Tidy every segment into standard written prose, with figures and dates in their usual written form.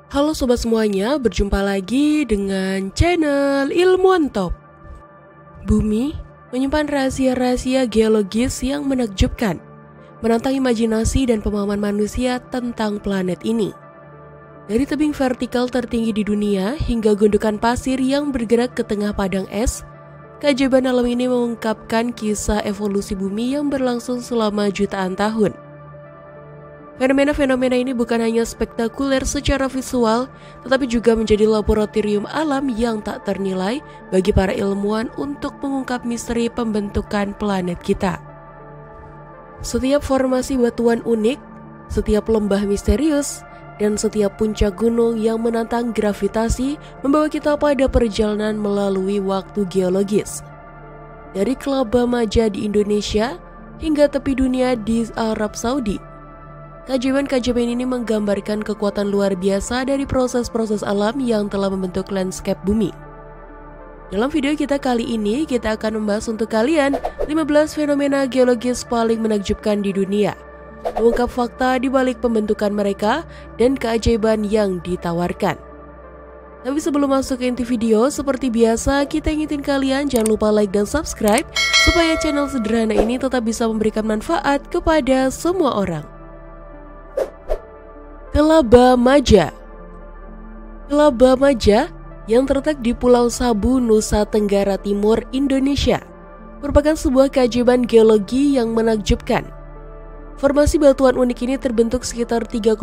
Halo sobat semuanya, berjumpa lagi dengan channel Ilmuwan Top. Bumi menyimpan rahasia-rahasia geologis yang menakjubkan, menantang imajinasi dan pemahaman manusia tentang planet ini. Dari tebing vertikal tertinggi di dunia hingga gundukan pasir yang bergerak ke tengah padang es, keajaiban alam ini mengungkapkan kisah evolusi bumi yang berlangsung selama jutaan tahun. Fenomena-fenomena ini bukan hanya spektakuler secara visual, tetapi juga menjadi laboratorium alam yang tak ternilai bagi para ilmuwan untuk mengungkap misteri pembentukan planet kita. Setiap formasi batuan unik, setiap lembah misterius, dan setiap puncak gunung yang menantang gravitasi membawa kita pada perjalanan melalui waktu geologis. Dari Kelaba Maja di Indonesia hingga tepi dunia di Arab Saudi, keajaiban-keajaiban ini menggambarkan kekuatan luar biasa dari proses-proses alam yang telah membentuk landscape bumi. Dalam video kita kali ini, kita akan membahas untuk kalian 15 fenomena geologis paling menakjubkan di dunia, mengungkap fakta di balik pembentukan mereka dan keajaiban yang ditawarkan. Tapi sebelum masuk ke inti video, seperti biasa kita ingetin kalian jangan lupa like dan subscribe supaya channel sederhana ini tetap bisa memberikan manfaat kepada semua orang. Kelaba Maja. Kelaba Maja yang terletak di Pulau Sabu, Nusa Tenggara Timur, Indonesia, merupakan sebuah keajaiban geologi yang menakjubkan. Formasi batuan unik ini terbentuk sekitar 3,2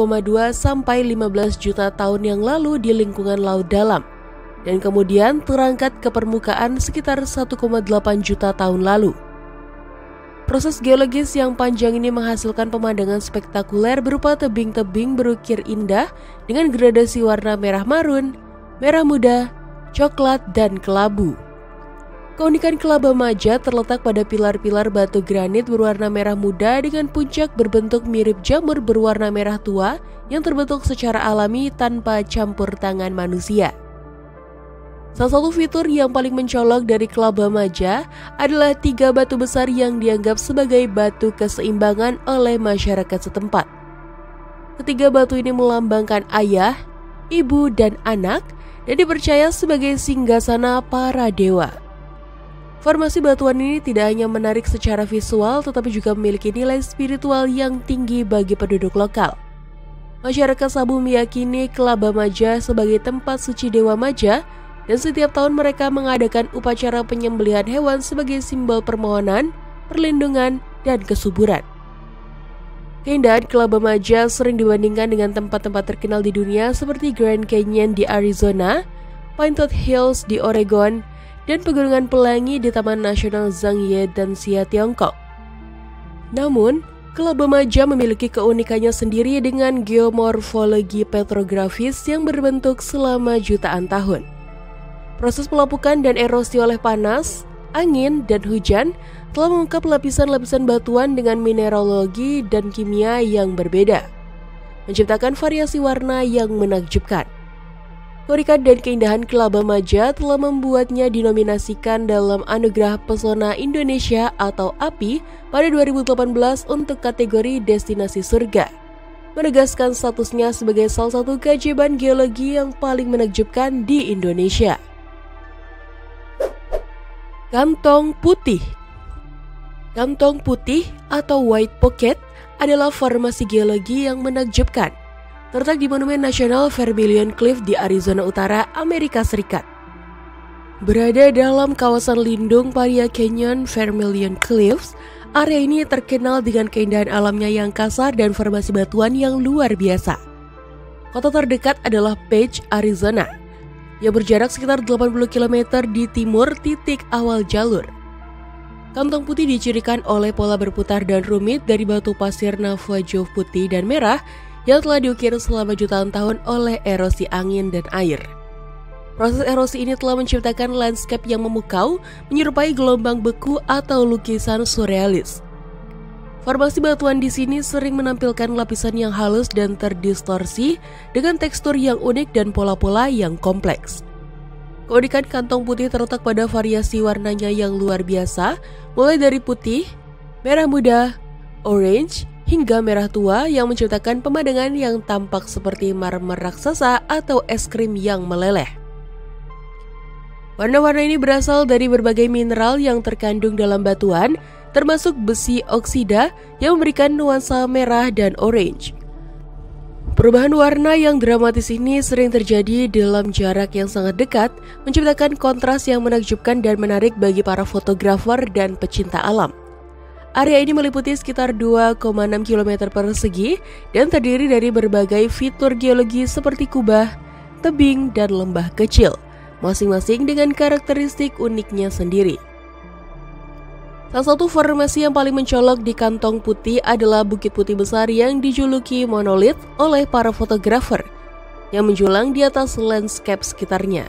sampai 15 juta tahun yang lalu di lingkungan laut dalam, dan kemudian terangkat ke permukaan sekitar 1,8 juta tahun lalu. Proses geologis yang panjang ini menghasilkan pemandangan spektakuler berupa tebing-tebing berukir indah dengan gradasi warna merah marun, merah muda, coklat, dan kelabu. Keunikan Kelaba Maja terletak pada pilar-pilar batu granit berwarna merah muda dengan puncak berbentuk mirip jamur berwarna merah tua yang terbentuk secara alami tanpa campur tangan manusia. Salah satu fitur yang paling mencolok dari Kelaba Maja adalah 3 batu besar yang dianggap sebagai batu keseimbangan oleh masyarakat setempat. Ketiga batu ini melambangkan ayah, ibu, dan anak, dan dipercaya sebagai singgasana para dewa. Formasi batuan ini tidak hanya menarik secara visual, tetapi juga memiliki nilai spiritual yang tinggi bagi penduduk lokal. Masyarakat Sabu meyakini Kelaba Maja sebagai tempat suci Dewa Maja, dan setiap tahun mereka mengadakan upacara penyembelihan hewan sebagai simbol permohonan, perlindungan, dan kesuburan. Keindahan Kelaba Maja sering dibandingkan dengan tempat-tempat terkenal di dunia seperti Grand Canyon di Arizona, Pinetooth Hills di Oregon, dan pegunungan pelangi di Taman Nasional Zhangye dan Xia, Tiongkok. Namun, Kelaba Maja memiliki keunikannya sendiri dengan geomorfologi petrografis yang berbentuk selama jutaan tahun. Proses pelapukan dan erosi oleh panas, angin, dan hujan telah mengungkap lapisan-lapisan batuan dengan mineralogi dan kimia yang berbeda, menciptakan variasi warna yang menakjubkan. Keunikan dan keindahan Kelaba Maja telah membuatnya dinominasikan dalam Anugerah Pesona Indonesia atau API pada 2018 untuk kategori Destinasi Surga, menegaskan statusnya sebagai salah satu keajaiban geologi yang paling menakjubkan di Indonesia. Kantong Putih. Kantong putih atau white pocket adalah formasi geologi yang menakjubkan, terletak di Monumen Nasional Vermilion Cliff di Arizona Utara, Amerika Serikat. Berada dalam kawasan lindung Paria Canyon Vermilion Cliffs, area ini terkenal dengan keindahan alamnya yang kasar dan formasi batuan yang luar biasa. Kota terdekat adalah Page, Arizona, yang berjarak sekitar 80 km di timur titik awal jalur. Kantong putih dicirikan oleh pola berputar dan rumit dari batu pasir Navajo putih dan merah yang telah diukir selama jutaan tahun oleh erosi angin dan air. Proses erosi ini telah menciptakan landscape yang memukau, menyerupai gelombang beku atau lukisan surrealis. Formasi batuan di sini sering menampilkan lapisan yang halus dan terdistorsi dengan tekstur yang unik dan pola-pola yang kompleks. Keunikan kantong putih terletak pada variasi warnanya yang luar biasa, mulai dari putih, merah muda, orange, hingga merah tua yang menciptakan pemandangan yang tampak seperti marmer raksasa atau es krim yang meleleh. Warna-warna ini berasal dari berbagai mineral yang terkandung dalam batuan, termasuk besi oksida yang memberikan nuansa merah dan orange. Perubahan warna yang dramatis ini sering terjadi dalam jarak yang sangat dekat, menciptakan kontras yang menakjubkan dan menarik bagi para fotografer dan pecinta alam. Area ini meliputi sekitar 2,6 km persegi dan terdiri dari berbagai fitur geologi seperti kubah, tebing, dan lembah kecil, masing-masing dengan karakteristik uniknya sendiri. Salah satu formasi yang paling mencolok di Kantong Putih adalah Bukit Putih Besar yang dijuluki monolith oleh para fotografer yang menjulang di atas landscape sekitarnya.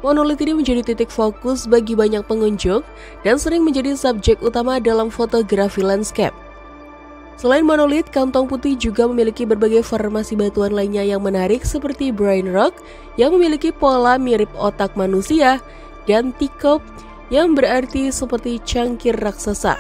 Monolith ini menjadi titik fokus bagi banyak pengunjung dan sering menjadi subjek utama dalam fotografi landscape. Selain monolith, Kantong Putih juga memiliki berbagai formasi batuan lainnya yang menarik seperti Brain Rock yang memiliki pola mirip otak manusia dan Teacup yang berarti seperti cangkir raksasa.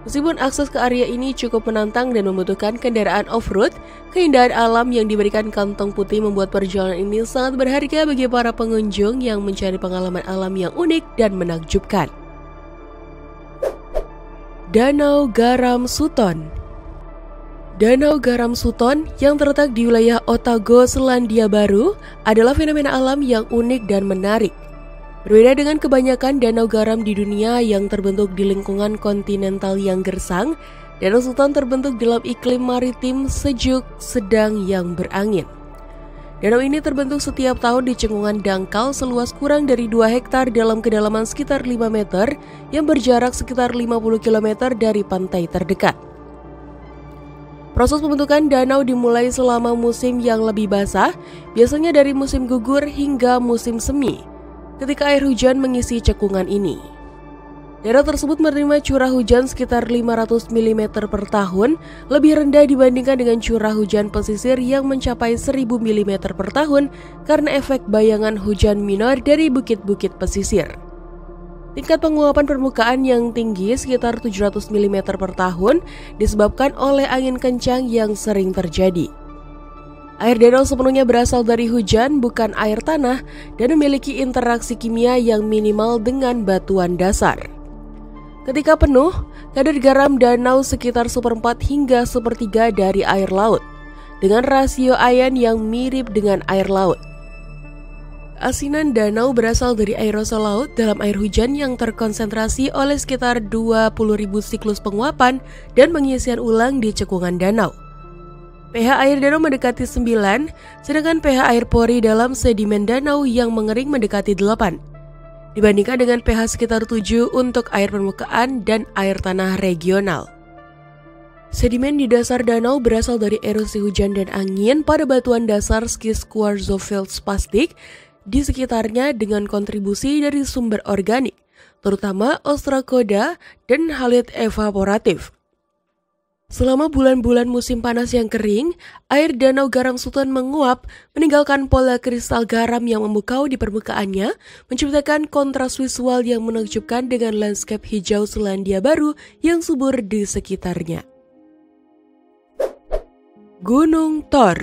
Meskipun akses ke area ini cukup menantang dan membutuhkan kendaraan off-road, keindahan alam yang diberikan Kantong Putih membuat perjalanan ini sangat berharga bagi para pengunjung yang mencari pengalaman alam yang unik dan menakjubkan. Danau Garam Sutton. Danau Garam Sutton yang terletak di wilayah Otago, Selandia Baru adalah fenomena alam yang unik dan menarik. Berbeda dengan kebanyakan danau garam di dunia yang terbentuk di lingkungan kontinental yang gersang, Danau Sutton terbentuk dalam iklim maritim sejuk sedang yang berangin. Danau ini terbentuk setiap tahun di cekungan dangkal seluas kurang dari 2 hektar dalam kedalaman sekitar 5 meter yang berjarak sekitar 50 km dari pantai terdekat. Proses pembentukan danau dimulai selama musim yang lebih basah, biasanya dari musim gugur hingga musim semi, ketika air hujan mengisi cekungan ini. Daerah tersebut menerima curah hujan sekitar 500 mm per tahun, lebih rendah dibandingkan dengan curah hujan pesisir yang mencapai 1000 mm per tahun karena efek bayangan hujan minor dari bukit-bukit pesisir. Tingkat penguapan permukaan yang tinggi sekitar 700 mm per tahun disebabkan oleh angin kencang yang sering terjadi. Air danau sepenuhnya berasal dari hujan, bukan air tanah, dan memiliki interaksi kimia yang minimal dengan batuan dasar. Ketika penuh, kadar garam danau sekitar 1/4 hingga 1/3 dari air laut, dengan rasio ayan yang mirip dengan air laut. Asinan danau berasal dari aerosol laut dalam air hujan yang terkonsentrasi oleh sekitar 20.000 siklus penguapan dan pengisian ulang di cekungan danau. pH air danau mendekati 9, sedangkan pH air pori dalam sedimen danau yang mengering mendekati 8, dibandingkan dengan pH sekitar 7 untuk air permukaan dan air tanah regional. Sedimen di dasar danau berasal dari erosi hujan dan angin pada batuan dasar skis quartzofeldspastik di sekitarnya dengan kontribusi dari sumber organik, terutama ostracoda dan halit evaporatif. Selama bulan-bulan musim panas yang kering, air Danau Garam Sutton menguap, meninggalkan pola kristal garam yang membukau di permukaannya, menciptakan kontras visual yang menakjubkan dengan landscape hijau Selandia Baru yang subur di sekitarnya. Gunung Thor.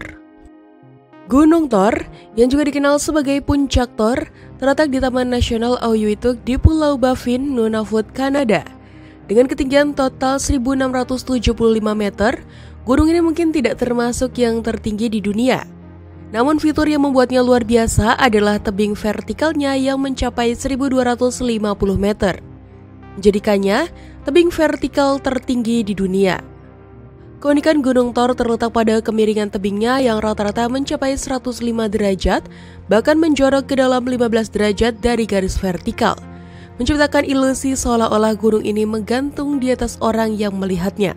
Gunung Thor, yang juga dikenal sebagai Puncak Thor, terletak di Taman Nasional Auyuittuq di Pulau Baffin, Nunavut, Kanada. Dengan ketinggian total 1.675 meter, gunung ini mungkin tidak termasuk yang tertinggi di dunia. Namun fitur yang membuatnya luar biasa adalah tebing vertikalnya yang mencapai 1.250 meter, menjadikannya tebing vertikal tertinggi di dunia. Keunikan Gunung Thor terletak pada kemiringan tebingnya yang rata-rata mencapai 105 derajat, bahkan menjorok ke dalam 15 derajat dari garis vertikal, menciptakan ilusi seolah-olah gunung ini menggantung di atas orang yang melihatnya.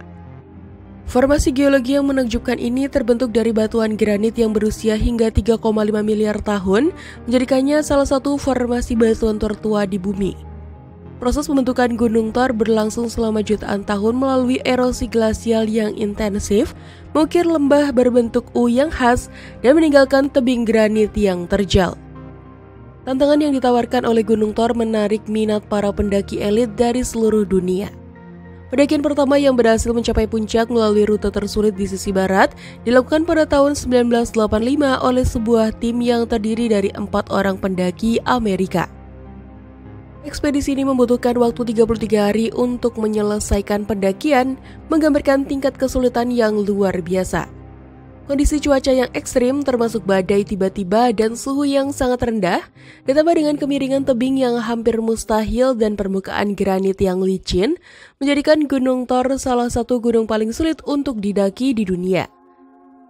Formasi geologi yang menakjubkan ini terbentuk dari batuan granit yang berusia hingga 3,5 miliar tahun, menjadikannya salah satu formasi batuan tertua di bumi. Proses pembentukan Gunung Thor berlangsung selama jutaan tahun melalui erosi glasial yang intensif, mengukir lembah berbentuk U yang khas, dan meninggalkan tebing granit yang terjal. Tantangan yang ditawarkan oleh Gunung Thor menarik minat para pendaki elit dari seluruh dunia. Pendakian pertama yang berhasil mencapai puncak melalui rute tersulit di sisi barat dilakukan pada tahun 1985 oleh sebuah tim yang terdiri dari 4 orang pendaki Amerika. Ekspedisi ini membutuhkan waktu 33 hari untuk menyelesaikan pendakian, menggambarkan tingkat kesulitan yang luar biasa. Kondisi cuaca yang ekstrim termasuk badai tiba-tiba dan suhu yang sangat rendah, ditambah dengan kemiringan tebing yang hampir mustahil dan permukaan granit yang licin, menjadikan Gunung Thor salah satu gunung paling sulit untuk didaki di dunia.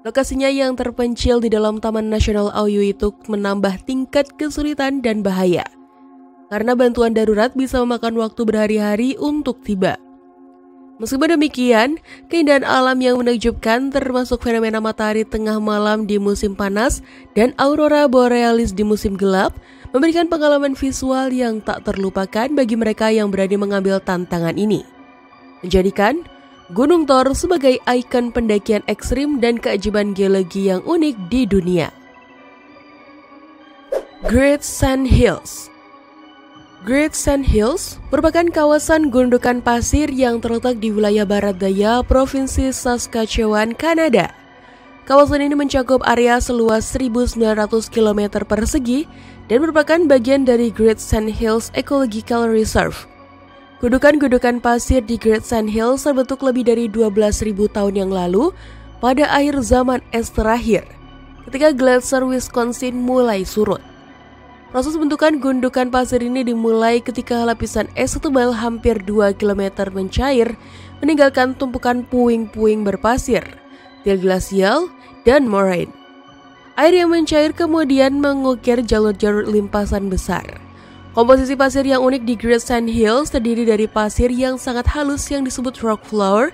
Lokasinya yang terpencil di dalam Taman Nasional Auyuituk menambah tingkat kesulitan dan bahaya, karena bantuan darurat bisa memakan waktu berhari-hari untuk tiba. Meskipun demikian, keindahan alam yang menakjubkan termasuk fenomena matahari tengah malam di musim panas dan aurora borealis di musim gelap memberikan pengalaman visual yang tak terlupakan bagi mereka yang berani mengambil tantangan ini, menjadikan Gunung Thor sebagai ikon pendakian ekstrim dan keajaiban geologi yang unik di dunia. Great Sand Hills. Great Sand Hills merupakan kawasan gundukan pasir yang terletak di wilayah barat daya Provinsi Saskatchewan, Kanada. Kawasan ini mencakup area seluas 1.900 km persegi dan merupakan bagian dari Great Sand Hills Ecological Reserve. Gundukan-gundukan pasir di Great Sand Hills terbentuk lebih dari 12.000 tahun yang lalu pada akhir zaman es terakhir, ketika glacier Wisconsin mulai surut. Proses bentukan gundukan pasir ini dimulai ketika lapisan es setebal hampir 2 km mencair, meninggalkan tumpukan puing-puing berpasir, til glasial, dan moraine. Air yang mencair kemudian mengukir jalur-jalur limpasan besar. Komposisi pasir yang unik di Great Sand Hills terdiri dari pasir yang sangat halus yang disebut rock floor,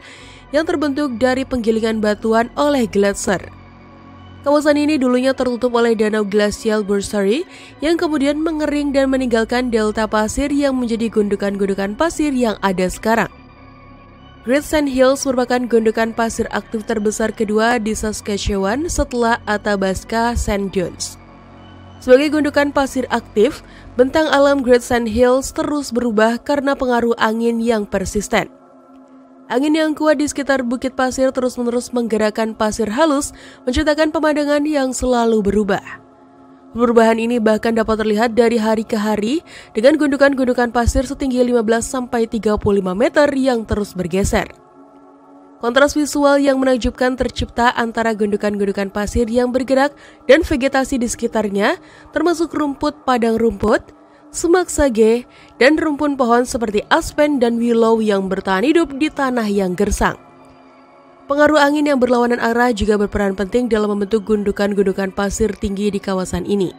yang terbentuk dari penggilingan batuan oleh glacier. Kawasan ini dulunya tertutup oleh danau Glacial Bursary yang kemudian mengering dan meninggalkan delta pasir yang menjadi gundukan-gundukan pasir yang ada sekarang. Great Sand Hills merupakan gundukan pasir aktif terbesar kedua di Saskatchewan setelah Athabasca Sand Dunes. Sebagai gundukan pasir aktif, bentang alam Great Sand Hills terus berubah karena pengaruh angin yang persisten. Angin yang kuat di sekitar bukit pasir terus-menerus menggerakkan pasir halus, menciptakan pemandangan yang selalu berubah. Perubahan ini bahkan dapat terlihat dari hari ke hari dengan gundukan-gundukan pasir setinggi 15-35 meter yang terus bergeser. Kontras visual yang menakjubkan tercipta antara gundukan-gundukan pasir yang bergerak dan vegetasi di sekitarnya, termasuk rumput padang rumput, semak sage, dan rumpun pohon seperti aspen dan willow yang bertahan hidup di tanah yang gersang. Pengaruh angin yang berlawanan arah juga berperan penting dalam membentuk gundukan-gundukan pasir tinggi di kawasan ini.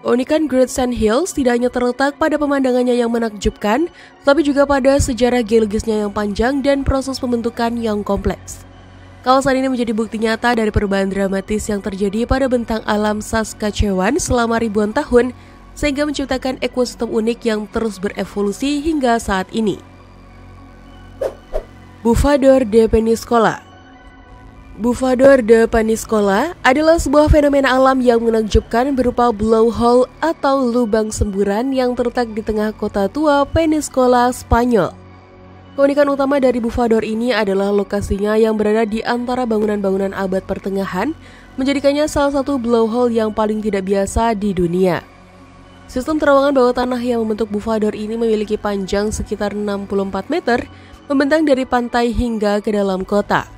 Keunikan Great Sand Hills tidak hanya terletak pada pemandangannya yang menakjubkan, tapi juga pada sejarah geologisnya yang panjang dan proses pembentukan yang kompleks. Kawasan ini menjadi bukti nyata dari perubahan dramatis yang terjadi pada bentang alam Saskatchewan selama ribuan tahun, sehingga menciptakan ekosistem unik yang terus berevolusi hingga saat ini. Buvador de Peñíscola. Buvador de Peñíscola adalah sebuah fenomena alam yang menakjubkan berupa blowhole atau lubang semburan yang terletak di tengah kota tua Peñíscola, Spanyol. Keunikan utama dari Buvador ini adalah lokasinya yang berada di antara bangunan-bangunan abad pertengahan, menjadikannya salah satu blowhole yang paling tidak biasa di dunia. Sistem terowongan bawah tanah yang membentuk Buvador ini memiliki panjang sekitar 64 meter, membentang dari pantai hingga ke dalam kota.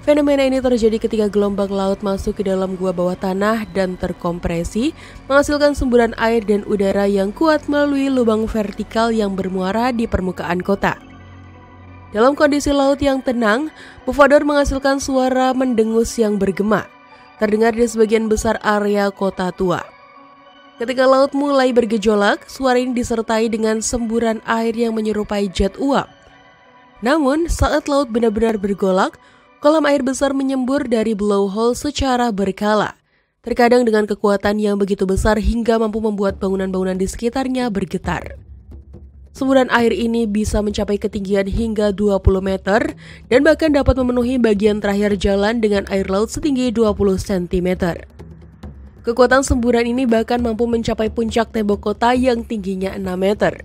Fenomena ini terjadi ketika gelombang laut masuk ke dalam gua bawah tanah dan terkompresi, menghasilkan semburan air dan udara yang kuat melalui lubang vertikal yang bermuara di permukaan kota. Dalam kondisi laut yang tenang, Buvador menghasilkan suara mendengus yang bergema, terdengar di sebagian besar area kota tua. Ketika laut mulai bergejolak, suara ini disertai dengan semburan air yang menyerupai jet uap. Namun, saat laut benar-benar bergolak, kolam air besar menyembur dari blowhole secara berkala, terkadang dengan kekuatan yang begitu besar hingga mampu membuat bangunan-bangunan di sekitarnya bergetar. Semburan air ini bisa mencapai ketinggian hingga 20 meter dan bahkan dapat memenuhi bagian terakhir jalan dengan air laut setinggi 20 cm. Kekuatan semburan ini bahkan mampu mencapai puncak tembok kota yang tingginya 6 meter.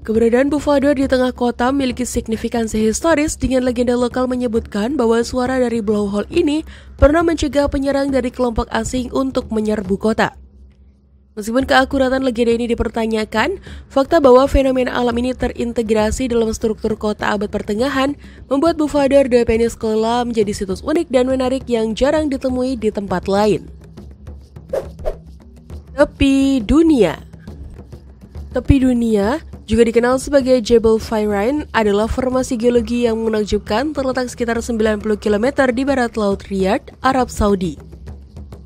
Keberadaan Bufador di tengah kota memiliki signifikansi historis dengan legenda lokal menyebutkan bahwa suara dari blowhole ini pernah mencegah penyerang dari kelompok asing untuk menyerbu kota. Meskipun keakuratan legenda ini dipertanyakan, fakta bahwa fenomena alam ini terintegrasi dalam struktur kota abad pertengahan membuat Bufador de Peníscola menjadi situs unik dan menarik yang jarang ditemui di tempat lain. Tepi dunia. Tepi dunia, juga dikenal sebagai Jebel Fayrain, adalah formasi geologi yang menakjubkan terletak sekitar 90 km di barat laut Riyadh, Arab Saudi.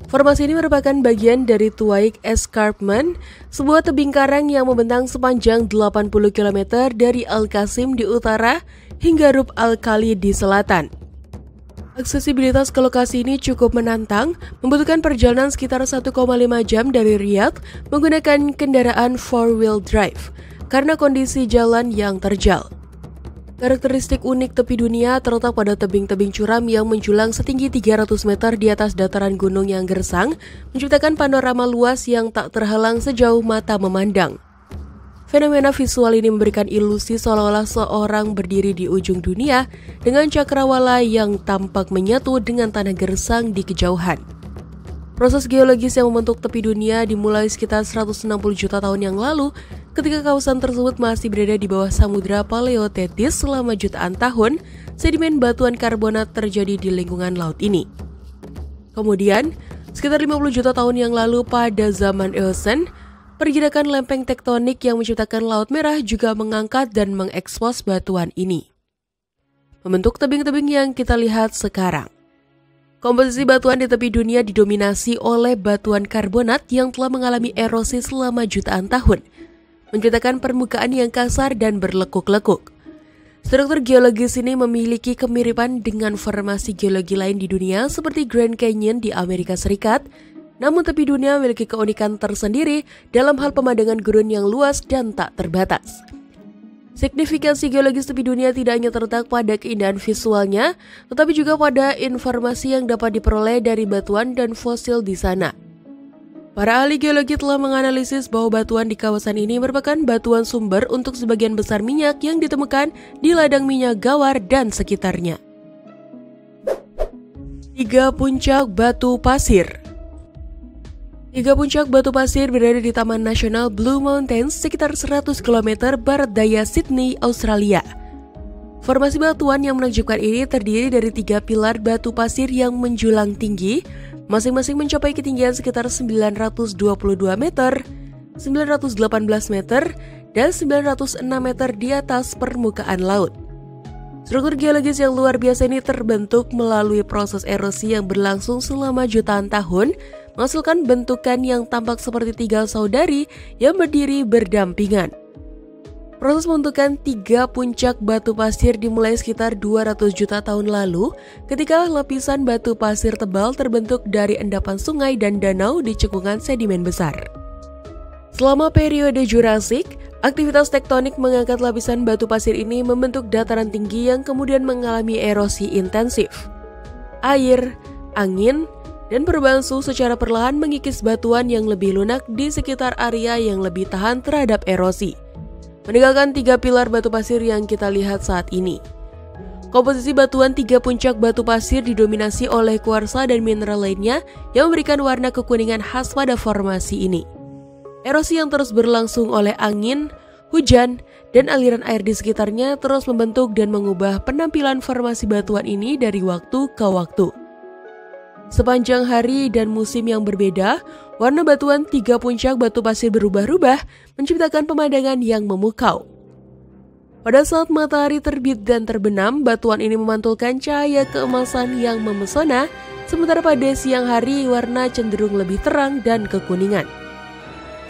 Formasi ini merupakan bagian dari Tuaik Escarpment, sebuah tebing karang yang membentang sepanjang 80 km dari Al-Qasim di utara hingga Rub Al-Khali di selatan. Aksesibilitas ke lokasi ini cukup menantang, membutuhkan perjalanan sekitar 1,5 jam dari Riyadh menggunakan kendaraan 4-wheel drive karena kondisi jalan yang terjal. Karakteristik unik tepi dunia terletak pada tebing-tebing curam yang menjulang setinggi 300 meter di atas dataran gunung yang gersang, menciptakan panorama luas yang tak terhalang sejauh mata memandang. Fenomena visual ini memberikan ilusi seolah-olah seorang berdiri di ujung dunia dengan cakrawala yang tampak menyatu dengan tanah gersang di kejauhan. Proses geologis yang membentuk tepi dunia dimulai sekitar 160 juta tahun yang lalu ketika kawasan tersebut masih berada di bawah samudra Paleothetis selama jutaan tahun, sedimen batuan karbonat terjadi di lingkungan laut ini. Kemudian, sekitar 50 juta tahun yang lalu pada zaman Eosen, pergerakan lempeng tektonik yang menciptakan Laut Merah juga mengangkat dan mengekspos batuan ini, membentuk tebing-tebing yang kita lihat sekarang. Komposisi batuan di tepi dunia didominasi oleh batuan karbonat yang telah mengalami erosi selama jutaan tahun, menciptakan permukaan yang kasar dan berlekuk-lekuk. Struktur geologis ini memiliki kemiripan dengan formasi geologi lain di dunia seperti Grand Canyon di Amerika Serikat, namun tepi dunia memiliki keunikan tersendiri dalam hal pemandangan gurun yang luas dan tak terbatas. Signifikansi geologis tepi dunia tidak hanya terletak pada keindahan visualnya, tetapi juga pada informasi yang dapat diperoleh dari batuan dan fosil di sana. Para ahli geologi telah menganalisis bahwa batuan di kawasan ini merupakan batuan sumber untuk sebagian besar minyak yang ditemukan di ladang minyak Gawar dan sekitarnya. 3 puncak batu pasir. 3 puncak batu pasir berada di Taman Nasional Blue Mountains sekitar 100 km barat daya Sydney, Australia. Formasi batuan yang menakjubkan ini terdiri dari 3 pilar batu pasir yang menjulang tinggi, masing-masing mencapai ketinggian sekitar 922 meter, 918 meter, dan 906 meter di atas permukaan laut. Struktur geologis yang luar biasa ini terbentuk melalui proses erosi yang berlangsung selama jutaan tahun, menghasilkan bentukan yang tampak seperti 3 saudari yang berdiri berdampingan. Proses pembentukan 3 puncak batu pasir dimulai sekitar 200 juta tahun lalu ketika lapisan batu pasir tebal terbentuk dari endapan sungai dan danau di cekungan sedimen besar. Selama periode Jurassik, aktivitas tektonik mengangkat lapisan batu pasir ini membentuk dataran tinggi yang kemudian mengalami erosi intensif. Air, angin, dan perubahan suhu secara perlahan mengikis batuan yang lebih lunak di sekitar area yang lebih tahan terhadap erosi, meninggalkan 3 pilar batu pasir yang kita lihat saat ini. Komposisi batuan 3 puncak batu pasir didominasi oleh kuarsa dan mineral lainnya yang memberikan warna kekuningan khas pada formasi ini. Erosi yang terus berlangsung oleh angin, hujan, dan aliran air di sekitarnya terus membentuk dan mengubah penampilan formasi batuan ini dari waktu ke waktu. Sepanjang hari dan musim yang berbeda, warna batuan 3 puncak batu pasir berubah-ubah, menciptakan pemandangan yang memukau. Pada saat matahari terbit dan terbenam, batuan ini memantulkan cahaya keemasan yang memesona, sementara pada siang hari warna cenderung lebih terang dan kekuningan.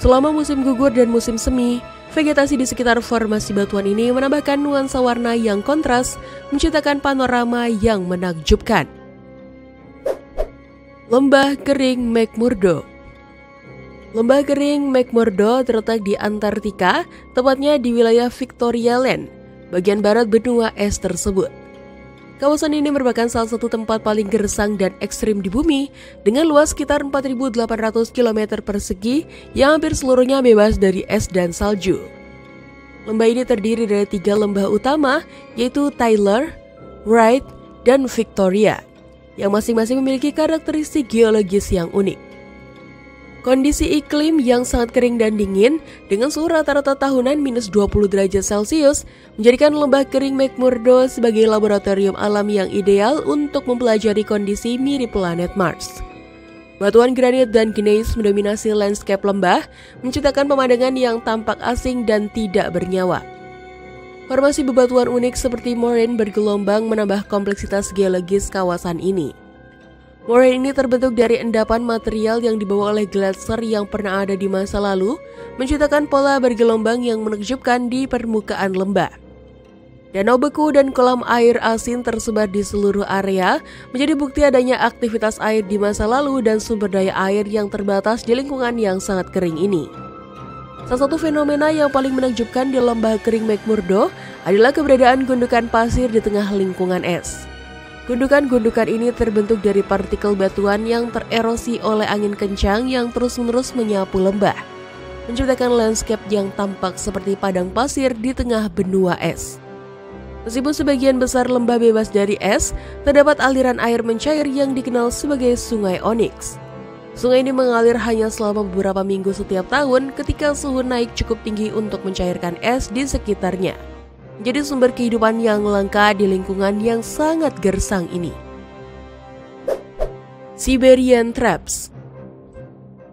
Selama musim gugur dan musim semi, vegetasi di sekitar formasi batuan ini menambahkan nuansa warna yang kontras, menciptakan panorama yang menakjubkan. Lembah Kering McMurdo. Lembah Kering McMurdo terletak di Antartika, tepatnya di wilayah Victoria Land, bagian barat benua es tersebut. Kawasan ini merupakan salah satu tempat paling gersang dan ekstrim di bumi, dengan luas sekitar 4.800 km persegi yang hampir seluruhnya bebas dari es dan salju. Lembah ini terdiri dari 3 lembah utama, yaitu Tyler, Wright, dan Victoria, yang masing-masing memiliki karakteristik geologis yang unik. Kondisi iklim yang sangat kering dan dingin dengan suhu rata-rata tahunan minus 20 derajat Celcius menjadikan lembah kering McMurdo sebagai laboratorium alam yang ideal untuk mempelajari kondisi mirip planet Mars. Batuan granit dan gneiss mendominasi landscape lembah, menciptakan pemandangan yang tampak asing dan tidak bernyawa. Formasi bebatuan unik seperti moraine bergelombang menambah kompleksitas geologis kawasan ini. Moraine ini terbentuk dari endapan material yang dibawa oleh gletser yang pernah ada di masa lalu, menciptakan pola bergelombang yang menakjubkan di permukaan lembah. Danau beku dan kolam air asin tersebar di seluruh area, menjadi bukti adanya aktivitas air di masa lalu dan sumber daya air yang terbatas di lingkungan yang sangat kering ini. Salah satu fenomena yang paling menakjubkan di lembah kering McMurdo adalah keberadaan gundukan pasir di tengah lingkungan es. Gundukan-gundukan ini terbentuk dari partikel batuan yang tererosi oleh angin kencang yang terus-menerus menyapu lembah, menciptakan landscape yang tampak seperti padang pasir di tengah benua es. Meskipun sebagian besar lembah bebas dari es, terdapat aliran air mencair yang dikenal sebagai Sungai Onyx. Sungai ini mengalir hanya selama beberapa minggu setiap tahun ketika suhu naik cukup tinggi untuk mencairkan es di sekitarnya. Jadi sumber kehidupan yang langka di lingkungan yang sangat gersang ini. Siberian Traps.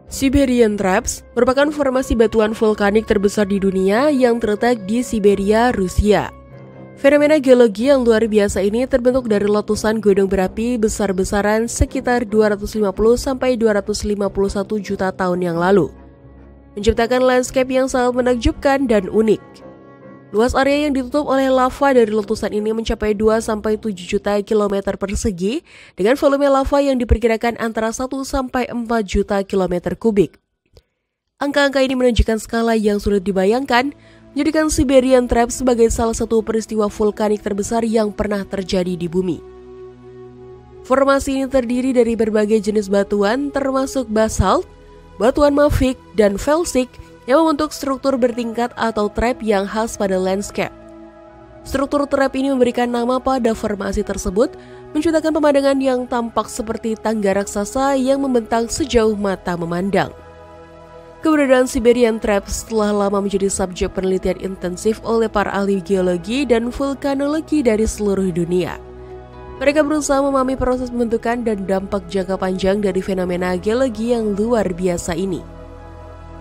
Siberian Traps merupakan formasi batuan vulkanik terbesar di dunia yang terletak di Siberia, Rusia. Fenomena geologi yang luar biasa ini terbentuk dari letusan gunung berapi besar-besaran sekitar 250–251 juta tahun yang lalu, menciptakan landscape yang sangat menakjubkan dan unik. Luas area yang ditutup oleh lava dari letusan ini mencapai 2–7 juta kilometer persegi dengan volume lava yang diperkirakan antara 1–4 juta kilometer kubik. Angka-angka ini menunjukkan skala yang sulit dibayangkan, menjadikan Siberian Traps sebagai salah satu peristiwa vulkanik terbesar yang pernah terjadi di bumi. Formasi ini terdiri dari berbagai jenis batuan termasuk basalt, batuan mavik, dan felsic yang membentuk struktur bertingkat atau trap yang khas pada landscape. Struktur trap ini memberikan nama pada formasi tersebut, menciptakan pemandangan yang tampak seperti tangga raksasa yang membentang sejauh mata memandang. Keberadaan Siberian Traps telah lama menjadi subjek penelitian intensif oleh para ahli geologi dan vulkanologi dari seluruh dunia. Mereka berusaha memahami proses pembentukan dan dampak jangka panjang dari fenomena geologi yang luar biasa ini.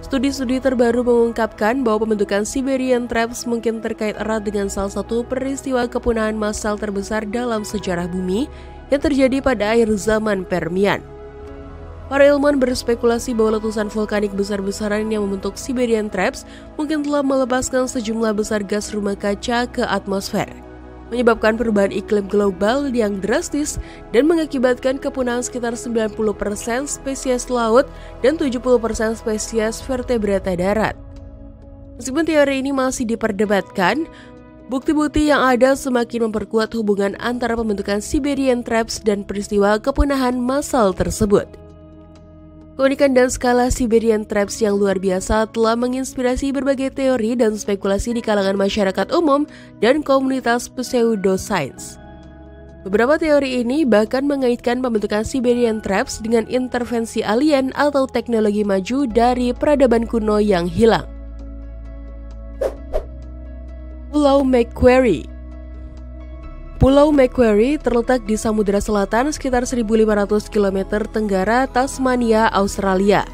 Studi-studi terbaru mengungkapkan bahwa pembentukan Siberian Traps mungkin terkait erat dengan salah satu peristiwa kepunahan massal terbesar dalam sejarah bumi yang terjadi pada akhir zaman Permian. Para ilmuwan berspekulasi bahwa letusan vulkanik besar-besaran yang membentuk Siberian Traps mungkin telah melepaskan sejumlah besar gas rumah kaca ke atmosfer, menyebabkan perubahan iklim global yang drastis dan mengakibatkan kepunahan sekitar 90% spesies laut dan 70% spesies vertebrata darat. Meskipun teori ini masih diperdebatkan, bukti-bukti yang ada semakin memperkuat hubungan antara pembentukan Siberian Traps dan peristiwa kepunahan massal tersebut. Keunikan dan skala Siberian Traps yang luar biasa telah menginspirasi berbagai teori dan spekulasi di kalangan masyarakat umum dan komunitas pseudosains. Beberapa teori ini bahkan mengaitkan pembentukan Siberian Traps dengan intervensi alien atau teknologi maju dari peradaban kuno yang hilang. Pulau Macquarie. Pulau Macquarie terletak di Samudra Selatan sekitar 1.500 km tenggara Tasmania, Australia.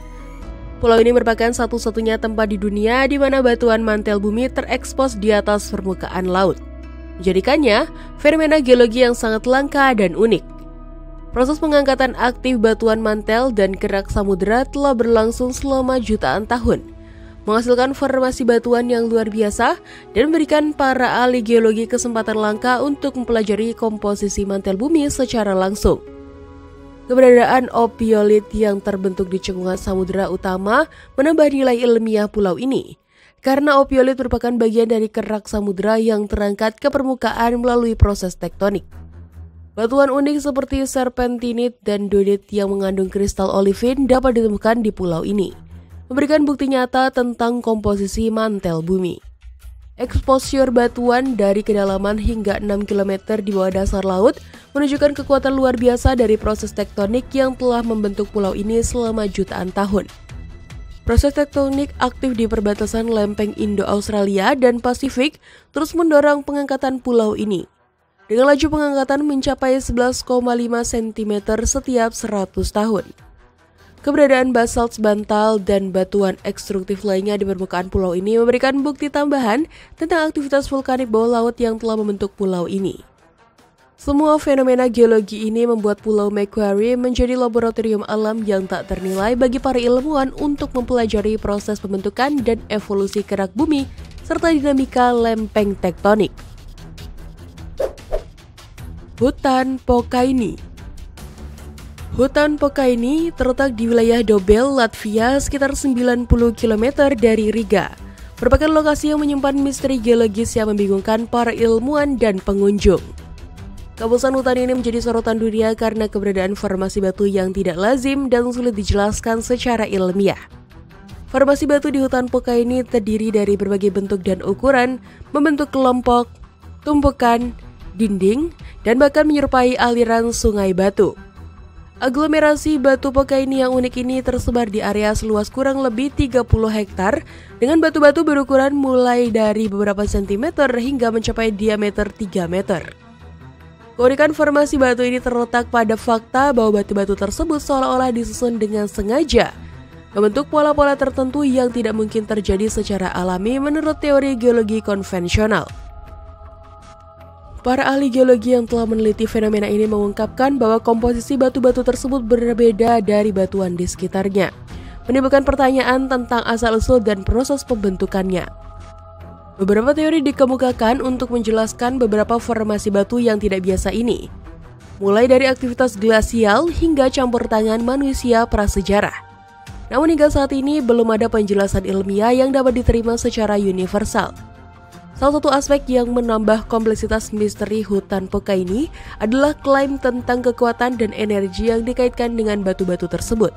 Pulau ini merupakan satu-satunya tempat di dunia di mana batuan mantel bumi terekspos di atas permukaan laut, menjadikannya fenomena geologi yang sangat langka dan unik. Proses pengangkatan aktif batuan mantel dan kerak samudera telah berlangsung selama jutaan tahun, menghasilkan formasi batuan yang luar biasa dan memberikan para ahli geologi kesempatan langka untuk mempelajari komposisi mantel bumi secara langsung. Keberadaan opiolit yang terbentuk di cekungan samudera utama menambah nilai ilmiah pulau ini, karena opiolit merupakan bagian dari kerak samudera yang terangkat ke permukaan melalui proses tektonik. Batuan unik seperti serpentinit dan donit yang mengandung kristal olivin dapat ditemukan di pulau ini, memberikan bukti nyata tentang komposisi mantel bumi. Exposure batuan dari kedalaman hingga 6 km di bawah dasar laut menunjukkan kekuatan luar biasa dari proses tektonik yang telah membentuk pulau ini selama jutaan tahun. Proses tektonik aktif di perbatasan lempeng Indo-Australia dan Pasifik terus mendorong pengangkatan pulau ini, dengan laju pengangkatan mencapai 11,5 cm setiap 100 tahun. Keberadaan basalt bantal dan batuan ekstruktif lainnya di permukaan pulau ini memberikan bukti tambahan tentang aktivitas vulkanik bawah laut yang telah membentuk pulau ini. Semua fenomena geologi ini membuat Pulau Macquarie menjadi laboratorium alam yang tak ternilai bagi para ilmuwan untuk mempelajari proses pembentukan dan evolusi kerak bumi serta dinamika lempeng tektonik. Hutan Pokaini. Hutan Pokaini terletak di wilayah Dobel, Latvia, sekitar 90 km dari Riga. Merupakan lokasi yang menyimpan misteri geologis yang membingungkan para ilmuwan dan pengunjung. Kawasan hutan ini menjadi sorotan dunia karena keberadaan formasi batu yang tidak lazim dan sulit dijelaskan secara ilmiah. Formasi batu di hutan Pokaini terdiri dari berbagai bentuk dan ukuran, membentuk kelompok, tumpukan, dinding, dan bahkan menyerupai aliran sungai batu. Aglomerasi batu Pokaini yang unik ini tersebar di area seluas kurang lebih 30 hektar dengan batu-batu berukuran mulai dari beberapa sentimeter hingga mencapai diameter 3 meter. Keunikan formasi batu ini terletak pada fakta bahwa batu-batu tersebut seolah-olah disusun dengan sengaja, membentuk pola-pola tertentu yang tidak mungkin terjadi secara alami menurut teori geologi konvensional. Para ahli geologi yang telah meneliti fenomena ini mengungkapkan bahwa komposisi batu-batu tersebut berbeda dari batuan di sekitarnya, menimbulkan pertanyaan tentang asal-usul dan proses pembentukannya. Beberapa teori dikemukakan untuk menjelaskan beberapa formasi batu yang tidak biasa ini, mulai dari aktivitas glasial hingga campur tangan manusia prasejarah. Namun hingga saat ini belum ada penjelasan ilmiah yang dapat diterima secara universal. Salah satu aspek yang menambah kompleksitas misteri hutan Pokaini adalah klaim tentang kekuatan dan energi yang dikaitkan dengan batu-batu tersebut.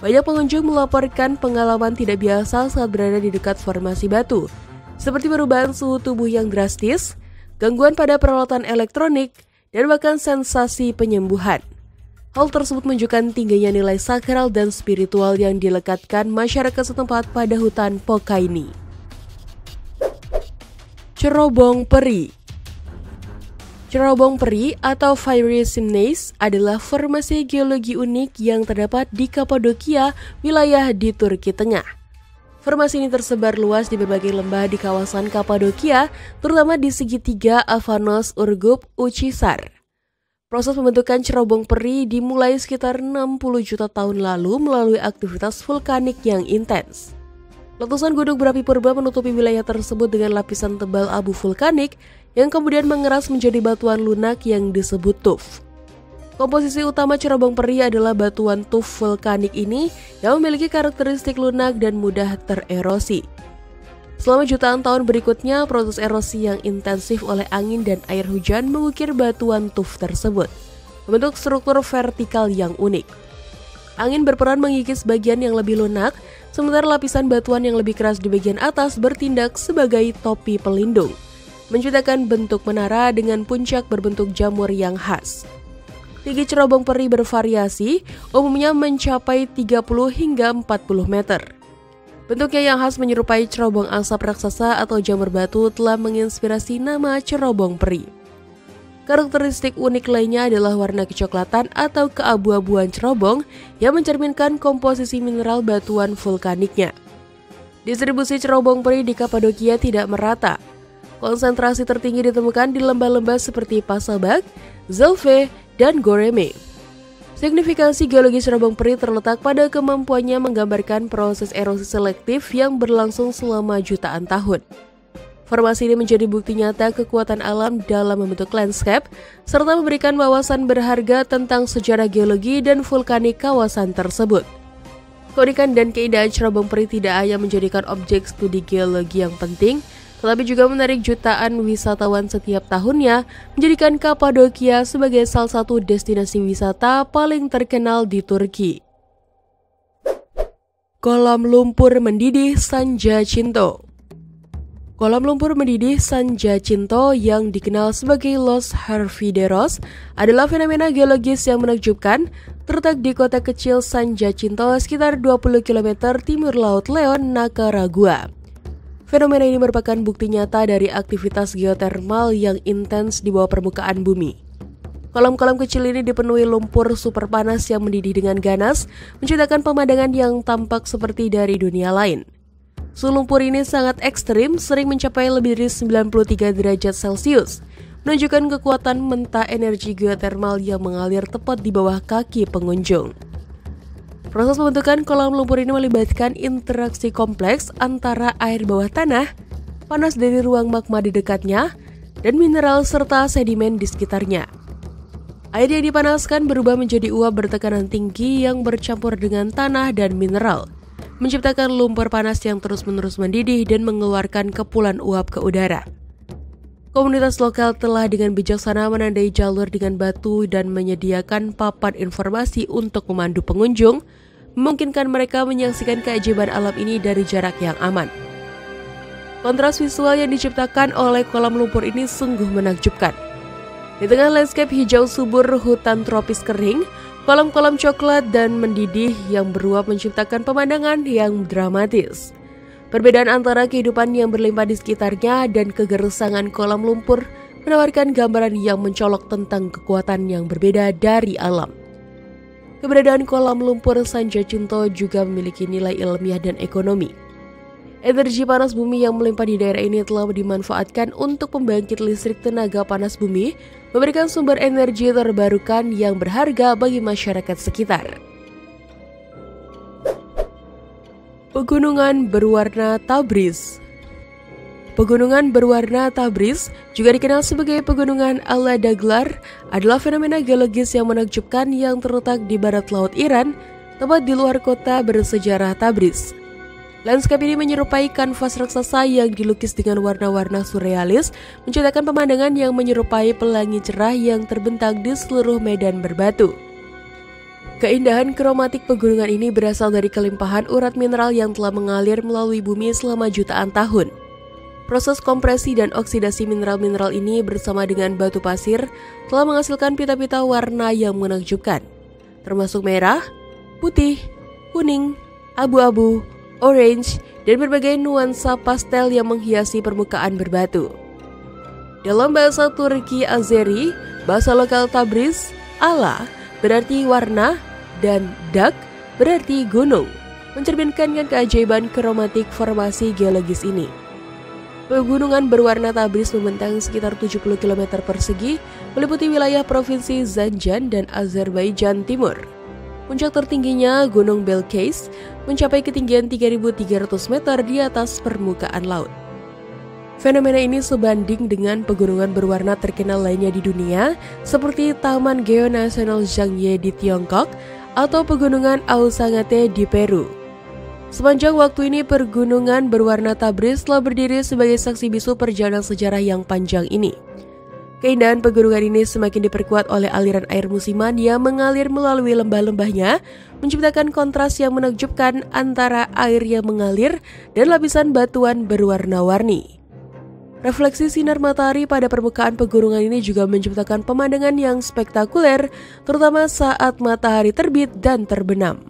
Banyak pengunjung melaporkan pengalaman tidak biasa saat berada di dekat formasi batu, seperti perubahan suhu tubuh yang drastis, gangguan pada peralatan elektronik, dan bahkan sensasi penyembuhan. Hal tersebut menunjukkan tingginya nilai sakral dan spiritual yang dilekatkan masyarakat setempat pada hutan Pokaini. Cerobong Peri. Cerobong Peri atau Fiery Chimneys adalah formasi geologi unik yang terdapat di Kapadokia, wilayah di Turki Tengah. Formasi ini tersebar luas di berbagai lembah di kawasan Kapadokia, terutama di segitiga Avanos, Urgup, Ucisar. Proses pembentukan cerobong peri dimulai sekitar 60 juta tahun lalu melalui aktivitas vulkanik yang intens. Letusan gunung berapi purba menutupi wilayah tersebut dengan lapisan tebal abu vulkanik yang kemudian mengeras menjadi batuan lunak yang disebut tuf. Komposisi utama cerobong peri adalah batuan tuf vulkanik ini yang memiliki karakteristik lunak dan mudah tererosi. Selama jutaan tahun berikutnya, proses erosi yang intensif oleh angin dan air hujan mengukir batuan tuf tersebut, membentuk struktur vertikal yang unik. Angin berperan mengikis bagian yang lebih lunak, sementara lapisan batuan yang lebih keras di bagian atas bertindak sebagai topi pelindung, menciptakan bentuk menara dengan puncak berbentuk jamur yang khas. Tinggi cerobong peri bervariasi, umumnya mencapai 30 hingga 40 meter. Bentuknya yang khas menyerupai cerobong asap raksasa atau jamur batu telah menginspirasi nama cerobong peri. Karakteristik unik lainnya adalah warna kecoklatan atau keabu-abuan cerobong yang mencerminkan komposisi mineral batuan vulkaniknya. Distribusi cerobong peri di Kapadokia tidak merata. Konsentrasi tertinggi ditemukan di lembah-lembah seperti Pasabak, Zelve, dan Goreme. Signifikansi geologi cerobong peri terletak pada kemampuannya menggambarkan proses erosi selektif yang berlangsung selama jutaan tahun. Formasi ini menjadi bukti nyata kekuatan alam dalam membentuk landscape, serta memberikan wawasan berharga tentang sejarah geologi dan vulkanik kawasan tersebut. Keunikan dan keindahan cerobong peri tidak hanya menjadikan objek studi geologi yang penting, tetapi juga menarik jutaan wisatawan setiap tahunnya, menjadikan Kapadokia sebagai salah satu destinasi wisata paling terkenal di Turki. Kolam lumpur mendidih San Jacinto. Kolam lumpur mendidih San Jacinto yang dikenal sebagai Los Hervideros adalah fenomena geologis yang menakjubkan terletak di kota kecil San Jacinto sekitar 20 km timur Laut Leon, Nicaragua. Fenomena ini merupakan bukti nyata dari aktivitas geotermal yang intens di bawah permukaan bumi. Kolam-kolam kecil ini dipenuhi lumpur super panas yang mendidih dengan ganas, menciptakan pemandangan yang tampak seperti dari dunia lain. Suhu lumpur ini sangat ekstrim, sering mencapai lebih dari 93 derajat Celcius, menunjukkan kekuatan mentah energi geotermal yang mengalir tepat di bawah kaki pengunjung. Proses pembentukan kolam lumpur ini melibatkan interaksi kompleks antara air bawah tanah, panas dari ruang magma di dekatnya, dan mineral serta sedimen di sekitarnya. Air yang dipanaskan berubah menjadi uap bertekanan tinggi yang bercampur dengan tanah dan mineral, menciptakan lumpur panas yang terus-menerus mendidih dan mengeluarkan kepulan uap ke udara. Komunitas lokal telah dengan bijaksana menandai jalur dengan batu dan menyediakan papan informasi untuk memandu pengunjung, memungkinkan mereka menyaksikan keajaiban alam ini dari jarak yang aman. Kontras visual yang diciptakan oleh kolam lumpur ini sungguh menakjubkan. Di tengah landscape hijau subur hutan tropis kering, kolam-kolam coklat dan mendidih yang beruap menciptakan pemandangan yang dramatis. Perbedaan antara kehidupan yang berlimpah di sekitarnya dan kegersangan kolam lumpur menawarkan gambaran yang mencolok tentang kekuatan yang berbeda dari alam. Keberadaan kolam lumpur San Jacinto juga memiliki nilai ilmiah dan ekonomi. Energi panas bumi yang melimpah di daerah ini telah dimanfaatkan untuk pembangkit listrik tenaga panas bumi, memberikan sumber energi terbarukan yang berharga bagi masyarakat sekitar. Pegunungan berwarna Tabriz. Pegunungan berwarna Tabriz, juga dikenal sebagai Pegunungan Ala Daglar, adalah fenomena geologis yang menakjubkan yang terletak di barat laut Iran, tepat di luar kota bersejarah Tabriz. Lanskap ini menyerupai kanvas raksasa yang dilukis dengan warna-warna surrealis, menciptakan pemandangan yang menyerupai pelangi cerah yang terbentang di seluruh medan berbatu. Keindahan kromatik pegunungan ini berasal dari kelimpahan urat mineral yang telah mengalir melalui bumi selama jutaan tahun. Proses kompresi dan oksidasi mineral-mineral ini bersama dengan batu pasir telah menghasilkan pita-pita warna yang menakjubkan, termasuk merah, putih, kuning, abu-abu, orange, dan berbagai nuansa pastel yang menghiasi permukaan berbatu. Dalam bahasa Turki Azeri, bahasa lokal Tabriz, ala berarti warna dan dak berarti gunung, mencerminkan keajaiban kromatik formasi geologis ini. Pegunungan berwarna Tabriz membentang sekitar 70 km persegi, meliputi wilayah provinsi Zanjan dan Azerbaijan Timur. Puncak tertingginya Gunung Belkais mencapai ketinggian 3.300 meter di atas permukaan laut. Fenomena ini sebanding dengan pegunungan berwarna terkenal lainnya di dunia, seperti Taman Geonasional Zhangye di Tiongkok atau Pegunungan Ausangate di Peru. Sepanjang waktu ini, pegunungan berwarna Tabriz telah berdiri sebagai saksi bisu perjalanan sejarah yang panjang ini. Keindahan pegunungan ini semakin diperkuat oleh aliran air musiman yang mengalir melalui lembah-lembahnya, menciptakan kontras yang menakjubkan antara air yang mengalir dan lapisan batuan berwarna-warni. Refleksi sinar matahari pada permukaan pegunungan ini juga menciptakan pemandangan yang spektakuler, terutama saat matahari terbit dan terbenam.